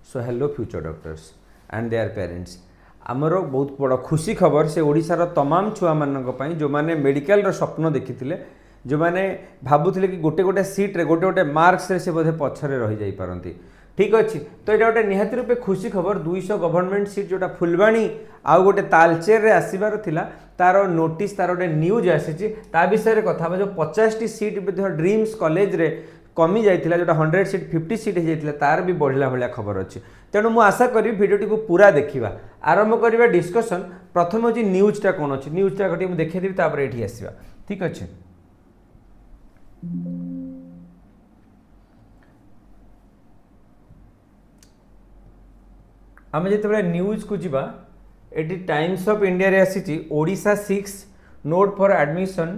So hello future doctors and their parents. आमर बहुत बड़ खुशी खबर से ओडिशार तमाम छुआ मानी जो मैंने मेडिकल स्वप्न देखी जो मैंने भावुले कि गोटे गोटे सीट्रे गोटे गोटे मार्क्स से बोधे पछरे रही जाई पारती। ठीक अच्छे तो यहाँ गोटे निहाती रूपे खुशी खबर 200 गवर्नमेंट सीट जोटा फुलबाणी आउ गोटे तालचेर रे आसबार थिला तार नोटिस तार गोटे न्यूज आसी ता विषय कथा जो 50टी सीट ड्रीम्स कॉलेज रे कमी जाइथिला जोटा 100 सीट 50 सीट हो जाइथिला तार भी बढ़ला भाया खबर अच्छी। तेणु मुझे आशा करी भिडियोटी को पूरा देखा आरंभ करवा डिस्कसन। प्रथम हूँ न्यूजटा कौन अच्छी न्यूजटा गोटे मुझे देखदेवी तापर ये आसवा। ठीक अच्छे आम जो न्यूज को जीवा एटी टाइम्स ऑफ इंडिया रे आसी Odisha 6 note for admission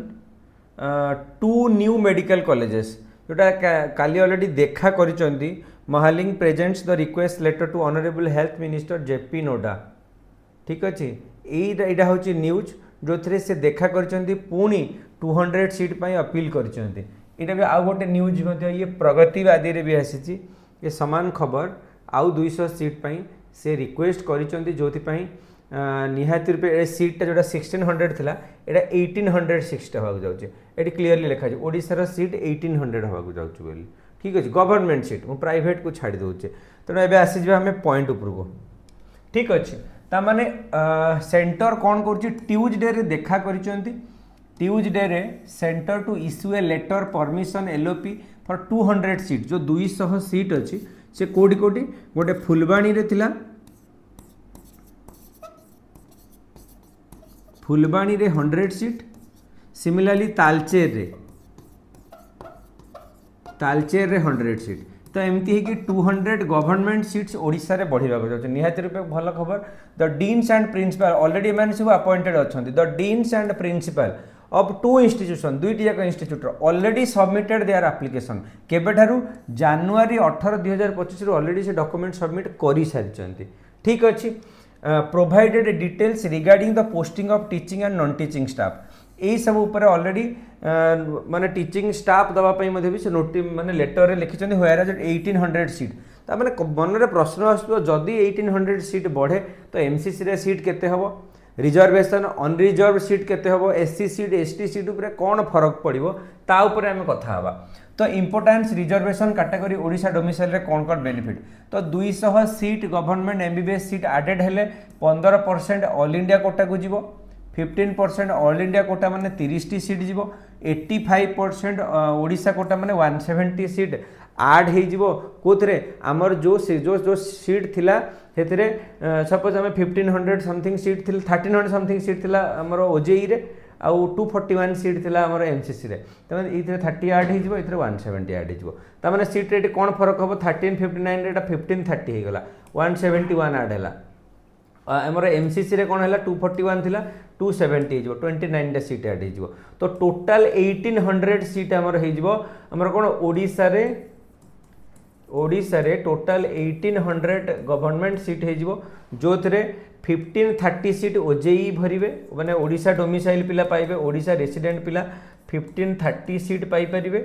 2 new medical colleges जोटा काली ऑलरेडी देखा करिसेंती। Mahaling presents the request letter to honourable health minister JP Nadda. ठीक अच्छे यहाँ हूँ न्यूज जो थे से देखा करिसेंती पुणी 200 सीट पर अपील करिसेंती। यहाँ भी आउ गोटे न्यूज ये प्रगतिवादी रे भी आसी ये समान खबर आउ 200 सीट पर से रिक्वेस्ट करिसेंती जो निहाती रूपे सीटा जोटा 1600 थिला एटा 1860 हवा जाउचे। एटी क्लियरली लिखा है ओडिशार सीट 1800 हवा जाउचे बोली। ठीक अच्छे गवर्नमेंट सीट मु प्राइवेट को छाड़ी दौचे। तेणु एबे आसी हम पॉइंट उपर को। ठीक अच्छे तामाने सेंटर कौन कर ट्यूजडे रे देखा करिसेंती। ट्यूजडे रे centre to issue a letter permission LOP for 200 seat जो 200 सीट अच्छी से कोटी कोटी गोटे फुलबाणी रे थिला फुलबाणी रे 100 सीट सिमिलरली तालचेर रे 100 सीट तो एमती है कि 200 गवर्नमेंट सीट्स ओडिशा रे बढ़िया निहाती रूपे भल खबर। The deans and principal already मैंने सब अपॉइंटेड अच्छा the deans and principal of 2 institution दुईटी जाक institute already submitted their application केबेठारू जनवरी 18 2025 ऑलरेडी से डॉक्यूमेंट सबमिट कर सारी। ठीक अच्छे provided details regarding the posting of teaching and non teaching staff यही सब उपर ऑलरेडी माने टीचिंग स्टाफ दवाई भी से नोटि माने लेटर रे लिखिछन वेयर एज 1800 सीट ता माने मन रे प्रश्न आसो जदि 1800 सीट बढ़े तो एमसीसी रे सीट केते हबो रिजर्वेशन अनरिजर्व सीट केते हबो एससी सीट एसटी सीट उपर कौन फरक पड़ो ता उपर आम कथा हवा। तो importance reservation category Odisha domicile रे कौन कौन बेनिफिट तो 200 seat government MBBS seat aided हेले 15% ऑल इंडिया कोटा को जीवो 15% ऑल इंडिया कोटा माने 30 टी सीट जीवो 85% ओडिशा कोटा माने 170 सीट आड हो जीवो कोथरे आमर जो सीट थिला हेतरे सपोज आम 1500 something seat Thiel 1300 something seat थिला आमर ओजेई रे आउ 241 सीट थिला आमर एमसीसी रे तमाने इथरे 30 ऐड हो जीवो इथरे 170 ऐड हो जीवो तमाने सीट रेट कोन फरक हबो 1359 रेटा 1530 हो गला 171 ऐड हैला आमर एमसीसी रे कोन हैला 241 थिला 270 हो 29 सीट ऐड हो तो टोटल 1800 सीट आमर हो जीवो आमर कोन ओडिशा रे टोटल 1800 गवर्नमेंट सीट हो जो थे 1530 सीट ओजेई भरिवे माने ओडिशा डोमिसाइल पिला पाइबे ओडिशा रेसिडेंट पिला 1530 सीट पाई परिबे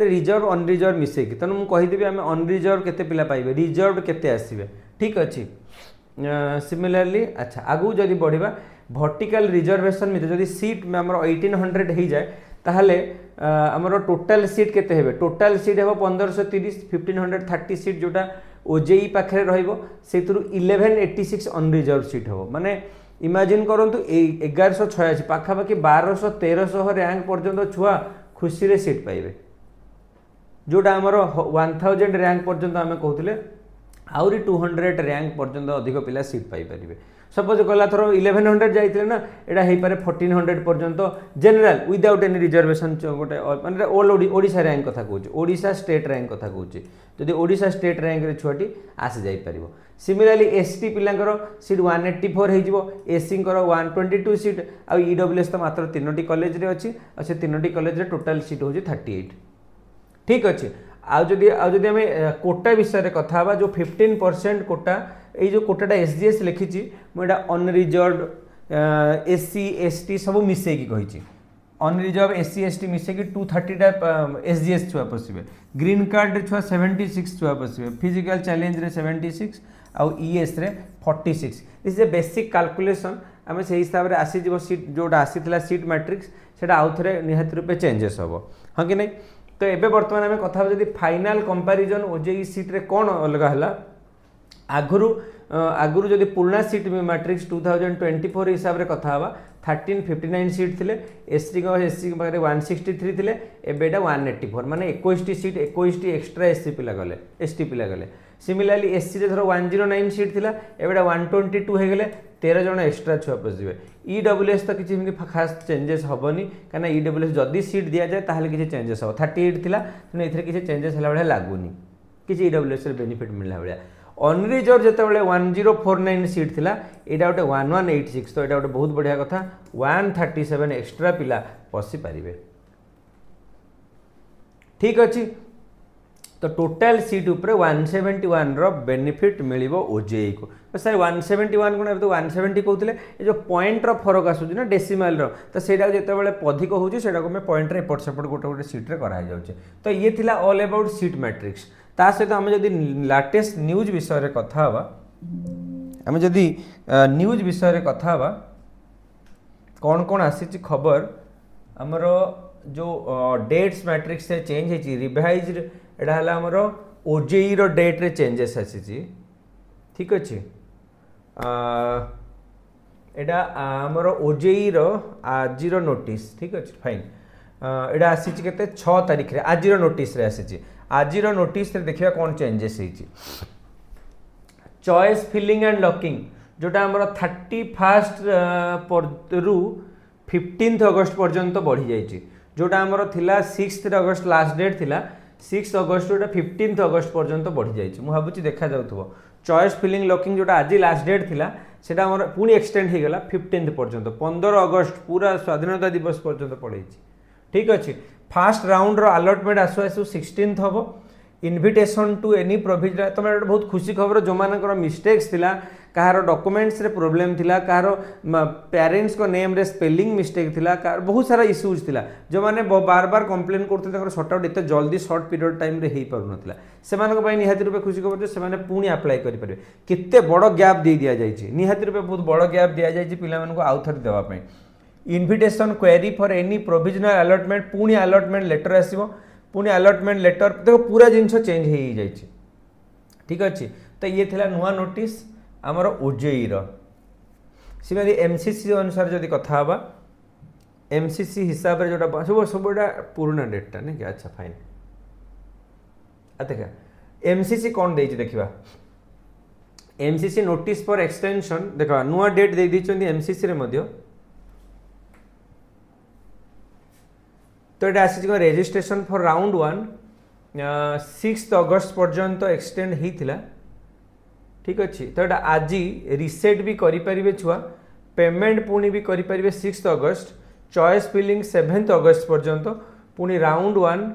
रिजर्व अनरिजर्व मिसेकी तेणु मुझे कहीदेवी आम अनरिजर्व केते पिला पाइबे रिजर्व केते आसीबे। ठीक अच्छे सिमिलरली अच्छा आगु जदि बढ़िबा वर्टिकल रिजर्वेशन में जदि सीट में आमर 1800 हो जाए ताहले आमर टोटल सीट केते हेबे टोटल सीट हेबो 1530 1530 सीट जोटा ओजेई पाखे रहिबो सेतुरु 1186 अनरिजर्व सीट हेबो माने इमेजिन करंतु 1186 पाखापाखि 1200 1300 रैंक पर्यंत छुआ खुशी रे सीट पाइबे जोटा आमर 1000 रैंक पर्यंत आमे कहउतले आउरी 200 रैंक पर्यंत अधिक पिला सीट पाई परिबे। सपोज गला थर 1100 जाइथिले ना एटा हेई पारे 1400 पर्यंत जनरल विदाउट एनी रिजर्वेशन गोटे माने ऑल ओडिशा रैंक कथा कहूँ ओडिशा स्टेट रैंक कथा कहूँ जदि ओडिशा स्टेट रैंक रे छुआटी आसी जाई परिबो। सिमिलरली एसटी पिलांकर सीट 184 हो एससी 122 सीट आ ईडब्ल्यूएस तो मात्र 3टी कॉलेज रे अछि आ से 3टी कॉलेज रे टोटल सीट हो 38। ठीक अच्छे आदि आम कोटा विषय कथा हवा जो 15% कोटा ये जो कोटाटा एसजीएस लिखी मुझा अनरिजर्व एससी एसटी सब मिसेकी कही अनरिजर्व एससी एसटी मिसेक 230टा एसजीएस छुआ पशिबे ग्रीन कार्ड रे छुआ 76 छुआ पशिबे फिजिकल चैलेंज रे 76 आउ ईएस रे 46 this is a basic calculation आम से हिसाब से आसी जीव सीट जोटा आसीला सीट मैट्रिक्स सेटा आउ थे निहाती रूपे चेंजेस हम हाँ कि नहीं तो एबे वर्तमान आम कथा जदि फाइनाल कंपैरिजन ओजेई सीट रे कौन अलग है आगुरी जदि पुराना सीट मैट्रिक्स 2024 हिसाब से कथा 1359 सीट थे एससी पाखे 163 थे एबेटा 184 माने 21 सीट 21 एक्सट्रा एससी पिला गले एसटी पिला गले सिमिलारली एससी रे धर 109 सीट थिला एबेटा 122 हो गले 13 जन एक्सट्रा छुआ पशिबे ईडब्ल्यूएस तो किसी खास चेंजेस हेनी कहीं ईडब्ल्यूएस जदि सीट दि जाए ताहले किसी चेंजेस हम 38 थिला तेणु ए किसी चेंजेस है लगुनि किसी ईडब्ल्यूएस बेनिफिट मिलला भाया अनरिजर्व जितेबाला 1049 सीट थिला एटा गोटे 1186 तो यहाँ गोटे बहुत बढ़िया कथा 137 एक्सट्रा पिला पशि पारे ठीक अच्छे तो टोटाल सीट उपरे 171 रो बेनिफिट मिलिबो ओजेई को तो सर 171 कोन तो 170 कहउतले ए जो पॉइंट रो फरक आसुची ना डेसिमल रो तो सेटा जेतेबेले अधिक होउची सेटा को मैं पॉइंट रे एपट सेपट गोटे गोटे सीट रे करा जाउचे तो ये थिला ऑल अबाउट सीट मैट्रिक्स ता सहित आम जदि लेटेस्ट न्यूज विषय रे कथा हवा आम जदि न्यूज विषय रे कथा हवा कौन कौन आसी खबर आमर जो डेट्स मैट्रिक्स से चेंज है रिवाइज एटा हला आमर ओजेई रो डेट रे चेंजेस आसी ठीक अच्छे एटा आमर ओजेई रो आज नोटिस ठीक अच्छे फाइन एटा आसी केते 6 तारिख रे आज नोटिस रे आसी आज नोटिस रे देखिया कौन चेंजेस है चॉइस फिलिंग एंड लॉकिंग जोटा आमर 31 रु 15 अगस्त पर्यंत बढ़ी जाइए जोटा आमर थिला 6 अगस्त लास्ट डेट थिला 6 अगस्त 15 अगस्त पर्यंत बढ़ी जाइए मुझे भावी देखा जाऊ चॉइस फिलिंग लॉकिंग जोटा आज लास्ट डेट थिला सेटा आमर पुणी एक्सटेंड हो गला 15 पर्यंत 15 अगस्त पूरा स्वाधीनता दिवस पर्यंत पड़े ठीक अच्छे फास्ट राउंड रो अलॉटमेंट आसु आसु 16 हम इनविटेशन टू एनी प्रोविजन तुम बहुत खुशी खबर जो मानकर मिस्टेक्स थिला कहार डॉक्यूमेंट्स रे प्रॉब्लम थिला कहार पेरेंट्स को नेम रे स्पेलिंग मिस्टेक थिला कहार बहुत सारा इश्यूज थिला जो माने बार बार कंप्लेन करते सॉर्ट आउट एत जल्दी शॉर्ट पीरियड टाइम रे हेई पारु नथिला सेमानक पई निहाती रूपे खुशी खबर जे सेमाने पुणी अप्लाई करि परिबे केते बड़ गैप दे दिया जायछि निहाती रूपे बहुत बड़ गैप दिया जायछि पिला मानको आउथर देवा पई invitation query for any provisional allotment पुणी अलॉटमेंट लेटर आसीबो पुणी अलॉटमेंट लेटर देखो पूरा जिनस चेंज हो जाइए ठीक अच्छे तो ये थिला नुआ नोटिस आमर ओजेई री एमसीसी अनुसार जदि कथा हवा एमसीसी हिसाब से जोटा सब सब पुराना डेटा नहीं क्या अच्छा फाइन देखा एमसीसी कौन दे देखा एमसीसी नोटिस फॉर एक्सटेंशन देखा नुआ डेट दे दी एमसीसी रे मध्य तो ये आसी रेजिस्ट्रेशन फॉर राउंड 1 6 अगस्त पर्यंत एक्सटेंड होता ठीक अच्छे तो ये आज रिसेट भी करें छुआ पेमेंट पुणी भी करें 6 अगस्त चॉइस फिलिंग 7 अगस्त पर्यंत पुणी राउंड 1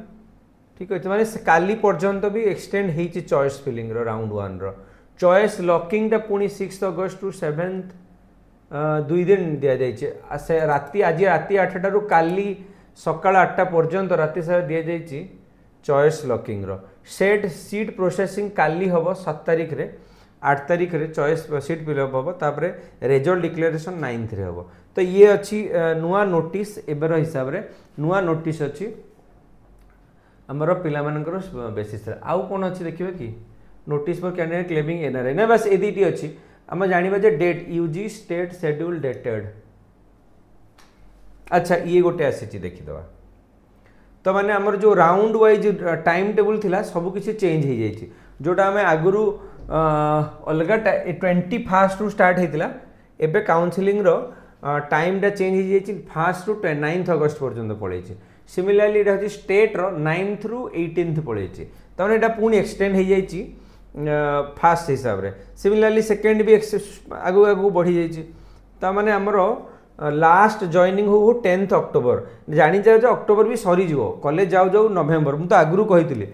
ठीक अच्छे माने काली पर्यंत भी एक्सटेंड हो चॉइस फिलिंग राउंड 1 रो चॉइस लॉकिंग पुणी 6 अगस्त टू 7 2 दिन दि जाए राति आज राति 8 रू काली सकाल 8टा पर्यंत राति सारा दि जाइए choice locking set seat processing काली हम 7 तारिख रे 8 तारिख रे चॉइस सीट फिलअप हम तापर रिजल्ट डिक्लेरेशन 9th रे हम तो ये अच्छी नुआ नोटिस एबर हिसाब रे नुआ नोटिस अच्छी आमर पिला बेसिस आउ कौन अच्छी देखिए कि notice for candidate claiming NRI ना बस ये दुईटी अच्छी आम जाना जे date UG state schedule dated अच्छा ये गोटे आसी देखीदे तो माने आमर जो राउंड वाइज टाइम टेबुल थिला सब किसी चेंज हो जाइए जोटा आम आगुरी अलग 21 रु स्टार्ट होता एबे काउंसिलिंग रो टाइमटा चेंज हो जाइए 1 रु 9 अगस्त पर्यंत पड़े सिमिलारली यहाँ हूँ स्टेट रो 9 रु 18 पड़े तमें यहाँ पुणी एक्सटेंड हो जाइए फास्ट हिसाब से सिमिलारली सेकेंड भी आगू आगू बढ़ी जाइए ताने आमर लास्ट जॉइनिंग हो 10th अक्टोबर जानी जाए अक्टोबर भी सरीज कॉलेज जाऊ जाऊ नवेम्बर मुझे आगुरी कही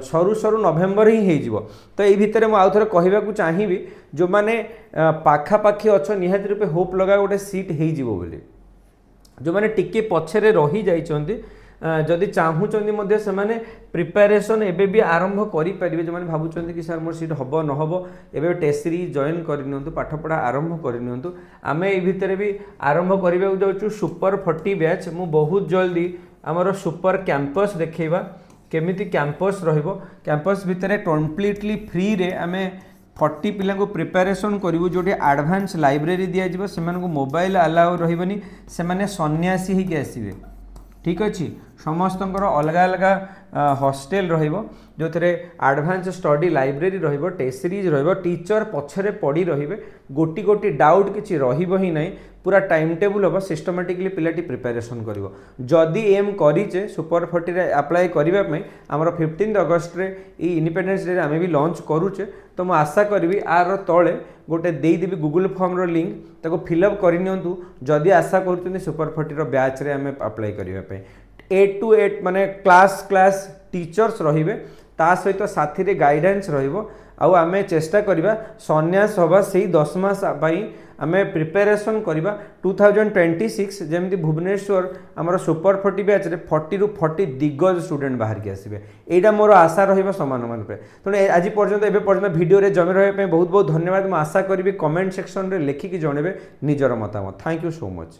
सरू सरू नवेम्बर ही हो तो ये भितर मुझे आउ थे कहवाक चाहिए जो मैंने पाखापाखी अच्छ निहाती रूपे होप लगा गोटे सीट हो जो मैंने टिके पछरे रही जाइछन्ती जदि चाहूँगी मध्य से प्रिपेरेसन एबे भी आरंभ करेंगे जो मैंने भावुं कि सर मोर सीट हम न हम एवं टेस्ट सीरीज जॉइन करनी पाठपढ़ा आरंभ करनी आम ये भितर भी आरंभ करने जाऊँ सुपर 40 बैच मु बहुत जल्दी आमर सुपर कैंपस देखा केमिति कैंपस रहिबो कैंपस भितर कम्प्लीटली फ्री रे आम 40 पिला को प्रिपेरेसन करूँ जो एडवांस लाइब्रेरी दिज्व से मोबाइल अलाउ रही से सन्यासी ही आसवे ठीक अच्छे समस्त अलग अलग हॉस्टेल जो थे एडवांस स्टडी लाइब्रेरी रहिबो टेस्ट सीरीज रहिबो टीचर पछरे पड़ी रहिबे गोटी गोटी डाउट किछि रहिबो ही नहीं पूरा टाइम टेबुल हम सिस्टमेटिकली पिलाटी प्रिपेरेसन करिवो जदि एम करिचे सुपर 40 रे अप्लाई करिबा पई हमर 15 अगस्त रे ई इंडिपेंडेंस डे आमे भी लॉन्च करूचे तो मु आशा करी आर तले गोटे देदेवी गूगल फॉर्म रो लिंक ताको फिलअप करनियंतु जदि आशा करूछन सुपर 40 रो बैच रे आमे अप्लाई करिबा पई 8 to 8 माने क्लास टीचर्स रहिबे ता सहित साथी रे गाइडेंस रहिबो आउ आमे चेष्टा करिबा सन्यास होबा सेही 10 मास पई आमे प्रिपेरेसन करिबा 2026 जेमति भुवनेश्वर हमर सुपर 40 बैच रे 40 रु 40 दिग्गज स्टूडेंट बाहर के आसीबे एटा मोर आशा रहिबा समान मान पे तो आज पर्यंत एबे पर्यंत वीडियो रे जमे रहे पे बहुत बहुत धन्यवाद। मैं आशा करी कमेंट सेक्शन रे लिखिकी जणेबे निजर मतामत। Thank you so much.